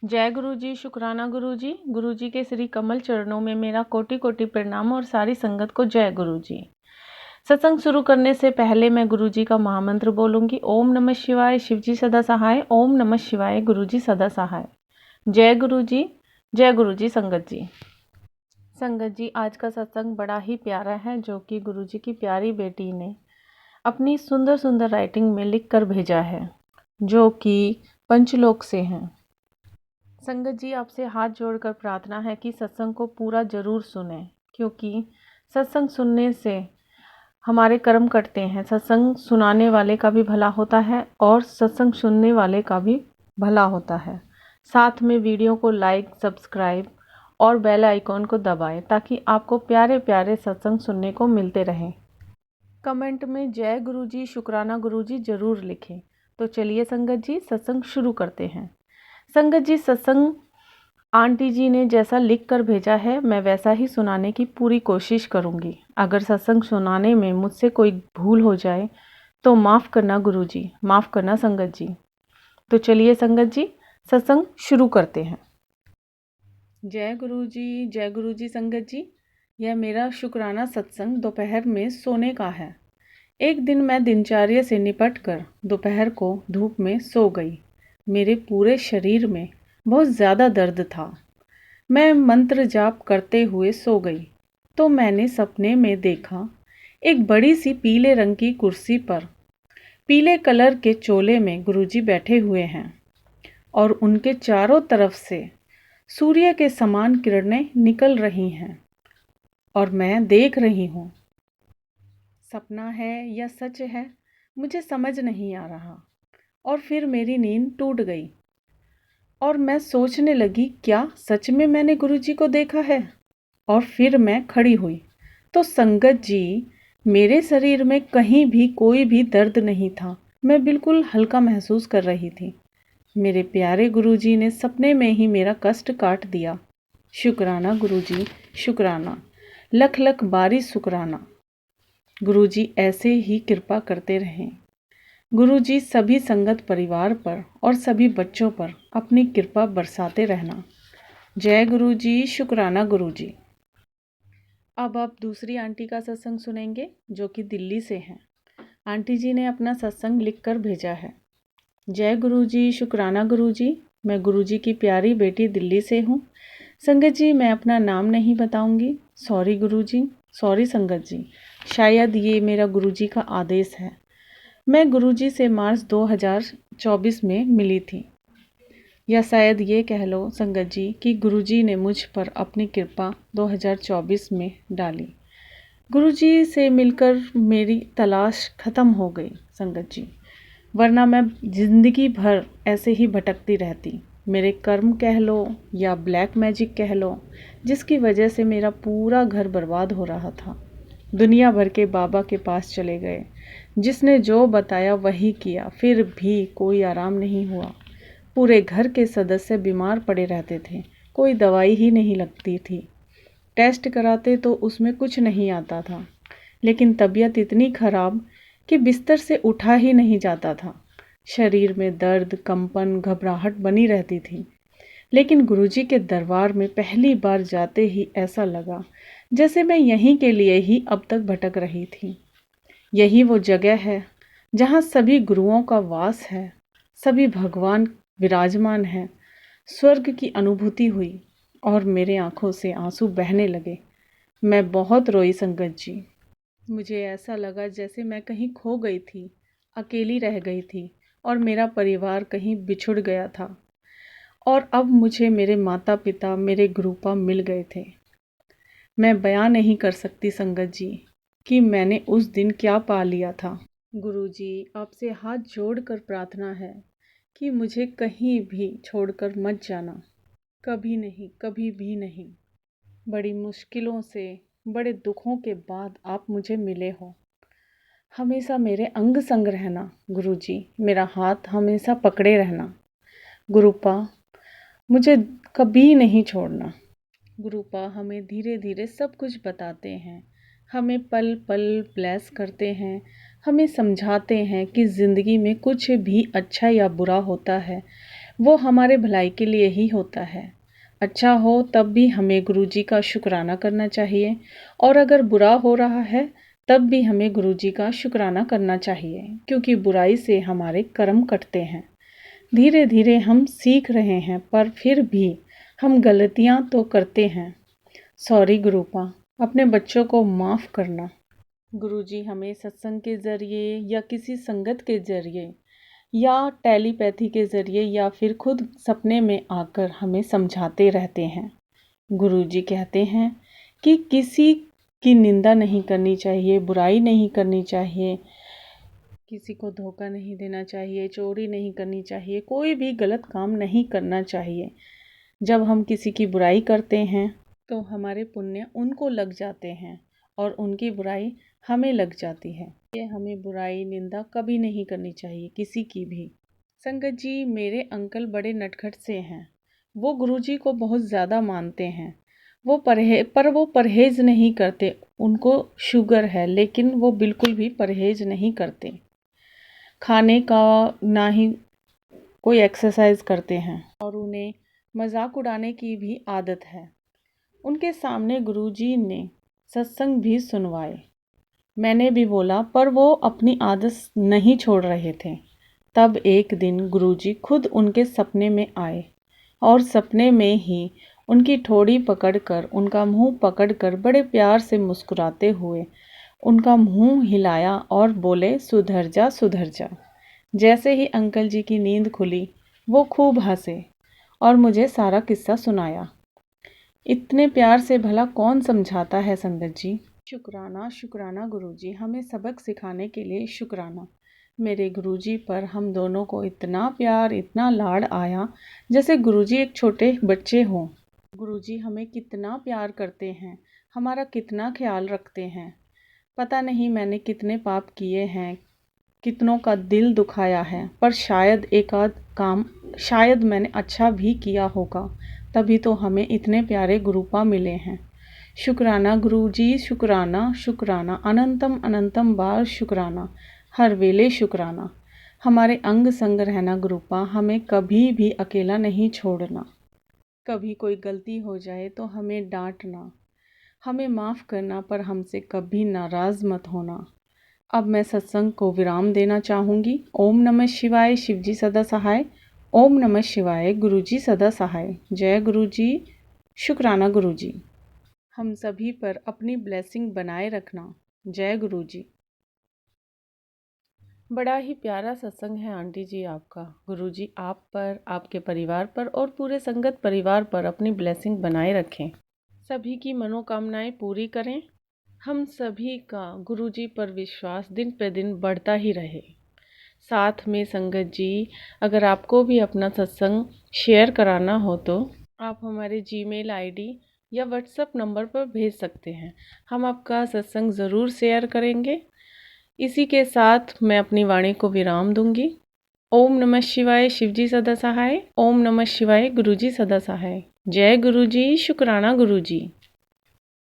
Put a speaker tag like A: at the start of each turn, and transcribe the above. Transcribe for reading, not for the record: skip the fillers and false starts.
A: जय गुरु जी, शुक्राना गुरु जी। गुरु जी के श्री कमल चरणों में मेरा कोटि कोटि प्रणाम और सारी संगत को जय गुरु जी। सत्संग शुरू करने से पहले मैं गुरु जी का महामंत्र बोलूंगी। ओम नमः शिवाय, शिव जी सदा सहाय। ओम नमः शिवाय, गुरु जी सदा सहाय। जय गुरु जी, जय गुरु जी। संगत जी, संगत जी, आज का सत्संग बड़ा ही प्यारा है, जो कि गुरु जी की प्यारी बेटी ने अपनी सुंदर सुंदर राइटिंग में लिख कर भेजा है, जो कि पंचलोक से हैं। संगत जी, आपसे हाथ जोड़कर प्रार्थना है कि सत्संग को पूरा जरूर सुने, क्योंकि सत्संग सुनने से हमारे कर्म कटते हैं। सत्संग सुनाने वाले का भी भला होता है और सत्संग सुनने वाले का भी भला होता है। साथ में वीडियो को लाइक, सब्सक्राइब और बेल आइकॉन को दबाएं, ताकि आपको प्यारे प्यारे सत्संग सुनने को मिलते रहें। कमेंट में जय गुरु जी, शुक्राना गुरु जी जरूर लिखें। तो चलिए संगत जी, सत्संग शुरू करते हैं। संगत जी, सत्संग आंटी जी ने जैसा लिख कर भेजा है, मैं वैसा ही सुनाने की पूरी कोशिश करूंगी। अगर सत्संग सुनाने में मुझसे कोई भूल हो जाए तो माफ़ करना गुरु जी, माफ़ करना संगत जी। तो चलिए संगत जी, सत्संग शुरू करते हैं। जय गुरु जी, जय गुरु जी। संगत जी, यह मेरा शुक्राना सत्संग दोपहर में सोने का है। एक दिन मैं दिनचर्या से निपट कर दोपहर को धूप में सो गई। मेरे पूरे शरीर में बहुत ज़्यादा दर्द था। मैं मंत्र जाप करते हुए सो गई तो मैंने सपने में देखा, एक बड़ी सी पीले रंग की कुर्सी पर पीले कलर के चोले में गुरुजी बैठे हुए हैं और उनके चारों तरफ से सूर्य के समान किरणें निकल रही हैं और मैं देख रही हूँ। सपना है या सच है, मुझे समझ नहीं आ रहा। और फिर मेरी नींद टूट गई और मैं सोचने लगी, क्या सच में मैंने गुरुजी को देखा है? और फिर मैं खड़ी हुई तो संगत जी, मेरे शरीर में कहीं भी कोई भी दर्द नहीं था। मैं बिल्कुल हल्का महसूस कर रही थी। मेरे प्यारे गुरुजी ने सपने में ही मेरा कष्ट काट दिया। शुक्राना गुरुजी, शुक्राना, लख लख बारी शुक्राना। गुरुजी ऐसे ही कृपा करते रहें। गुरुजी सभी संगत परिवार पर और सभी बच्चों पर अपनी कृपा बरसाते रहना। जय गुरुजी, शुक्राना गुरुजी। अब आप दूसरी आंटी का सत्संग सुनेंगे, जो कि दिल्ली से हैं। आंटी जी ने अपना सत्संग लिखकर भेजा है। जय गुरुजी, शुक्राना गुरुजी। मैं गुरुजी की प्यारी बेटी दिल्ली से हूँ। संगत जी, मैं अपना नाम नहीं बताऊंगी। सॉरी गुरुजी, सॉरी संगत जी। शायद ये मेरा गुरुजी का आदेश है। मैं गुरुजी से मार्च 2024 में मिली थी, या शायद ये कह लो संगत जी कि गुरुजी ने मुझ पर अपनी कृपा 2024 में डाली। गुरुजी से मिलकर मेरी तलाश खत्म हो गई संगत जी, वरना मैं जिंदगी भर ऐसे ही भटकती रहती। मेरे कर्म कह लो या ब्लैक मैजिक कह लो, जिसकी वजह से मेरा पूरा घर बर्बाद हो रहा था। दुनिया भर के बाबा के पास चले गए, जिसने जो बताया वही किया, फिर भी कोई आराम नहीं हुआ। पूरे घर के सदस्य बीमार पड़े रहते थे, कोई दवाई ही नहीं लगती थी। टेस्ट कराते तो उसमें कुछ नहीं आता था, लेकिन तबीयत इतनी खराब कि बिस्तर से उठा ही नहीं जाता था। शरीर में दर्द, कंपन, घबराहट बनी रहती थी। लेकिन गुरुजी के दरबार में पहली बार जाते ही ऐसा लगा जैसे मैं यहीं के लिए ही अब तक भटक रही थी। यही वो जगह है जहाँ सभी गुरुओं का वास है, सभी भगवान विराजमान हैं। स्वर्ग की अनुभूति हुई और मेरे आंखों से आंसू बहने लगे। मैं बहुत रोई संगत जी। मुझे ऐसा लगा जैसे मैं कहीं खो गई थी, अकेली रह गई थी और मेरा परिवार कहीं बिछुड़ गया था। और अब मुझे मेरे माता पिता, मेरे गुरुपा मिल गए थे। मैं बयान नहीं कर सकती संगत जी कि मैंने उस दिन क्या पा लिया था। गुरुजी, आपसे हाथ जोड़कर प्रार्थना है कि मुझे कहीं भी छोड़कर मत जाना। कभी नहीं, कभी भी नहीं। बड़ी मुश्किलों से, बड़े दुखों के बाद आप मुझे मिले हो। हमेशा मेरे अंग संग रहना गुरुजी, मेरा हाथ हमेशा पकड़े रहना। गुरुपा, मुझे कभी नहीं छोड़ना। गुरुपा हमें धीरे धीरे सब कुछ बताते हैं, हमें पल पल ब्लेस करते हैं, हमें समझाते हैं कि ज़िंदगी में कुछ भी अच्छा या बुरा होता है वो हमारे भलाई के लिए ही होता है। अच्छा हो तब भी हमें गुरुजी का शुक्राना करना चाहिए, और अगर बुरा हो रहा है तब भी हमें गुरुजी का शुक्राना करना चाहिए, क्योंकि बुराई से हमारे कर्म कटते हैं। धीरे धीरे हम सीख रहे हैं, पर फिर भी हम गलतियां तो करते हैं। सॉरी गुरुपा, अपने बच्चों को माफ़ करना। गुरुजी हमें सत्संग के ज़रिए या किसी संगत के ज़रिए या टेलीपैथी के ज़रिए या फिर खुद सपने में आकर हमें समझाते रहते हैं। गुरुजी कहते हैं कि किसी की निंदा नहीं करनी चाहिए, बुराई नहीं करनी चाहिए, किसी को धोखा नहीं देना चाहिए, चोरी नहीं करनी चाहिए, कोई भी गलत काम नहीं करना चाहिए। जब हम किसी की बुराई करते हैं तो हमारे पुण्य उनको लग जाते हैं और उनकी बुराई हमें लग जाती है। ये हमें बुराई निंदा कभी नहीं करनी चाहिए किसी की भी। संगत जी, मेरे अंकल बड़े नटखट से हैं। वो गुरुजी को बहुत ज़्यादा मानते हैं। वो परहेज़ नहीं करते। उनको शुगर है, लेकिन वो बिल्कुल भी परहेज़ नहीं करते खाने का, ना ही कोई एक्सरसाइज करते हैं, और उन्हें मजाक उड़ाने की भी आदत है। उनके सामने गुरुजी ने सत्संग भी सुनवाए। मैंने भी बोला, पर वो अपनी आदत नहीं छोड़ रहे थे। तब एक दिन गुरुजी खुद उनके सपने में आए और सपने में ही उनकी ठोड़ी पकड़कर, उनका मुंह पकड़कर बड़े प्यार से मुस्कुराते हुए उनका मुंह हिलाया और बोले, सुधर जा सुधर जा। जैसे ही अंकल जी की नींद खुली, वो खूब हंसे और मुझे सारा किस्सा सुनाया। इतने प्यार से भला कौन समझाता है संगत जी। शुक्राना शुक्राना गुरुजी, हमें सबक सिखाने के लिए शुक्राना। मेरे गुरुजी पर हम दोनों को इतना प्यार, इतना लाड आया, जैसे गुरुजी एक छोटे बच्चे हों। गुरुजी हमें कितना प्यार करते हैं, हमारा कितना ख्याल रखते हैं। पता नहीं मैंने कितने पाप किए हैं, कितनों का दिल दुखाया है, पर शायद एक आध काम शायद मैंने अच्छा भी किया होगा, तभी तो हमें इतने प्यारे गुरुपा मिले हैं। शुक्राना गुरुजी, शुक्राना शुक्राना, अनंतम अनंतम बार शुक्राना, हर वेले शुक्राना। हमारे अंग संग रहना गुरुपा, हमें कभी भी अकेला नहीं छोड़ना। कभी कोई गलती हो जाए तो हमें डांटना, हमें माफ़ करना, पर हमसे कभी नाराज़ मत होना। अब मैं सत्संग को विराम देना चाहूँगी। ओम नमः शिवाय, शिवजी सदा सहाय। ओम नमः शिवाय, गुरुजी सदा सहाय। जय गुरुजी, शुक्राना गुरुजी। हम सभी पर अपनी ब्लेसिंग बनाए रखना। जय गुरुजी। बड़ा ही प्यारा सत्संग है आंटी जी आपका। गुरुजी आप पर, आपके परिवार पर और पूरे संगत परिवार पर अपनी ब्लेसिंग बनाए रखें, सभी की मनोकामनाएं पूरी करें। हम सभी का गुरुजी पर विश्वास दिन पे दिन बढ़ता ही रहे। साथ में संगत जी, अगर आपको भी अपना सत्संग शेयर कराना हो तो आप हमारे जीमेल आईडी या व्हाट्सएप नंबर पर भेज सकते हैं। हम आपका सत्संग ज़रूर शेयर करेंगे। इसी के साथ मैं अपनी वाणी को विराम दूंगी। ओम नमः शिवाय, शिवजी सदा सहाय। ओम नमः शिवाय, गुरुजी सदा सहाय। जय गुरुजी, शुक्राना गुरुजी।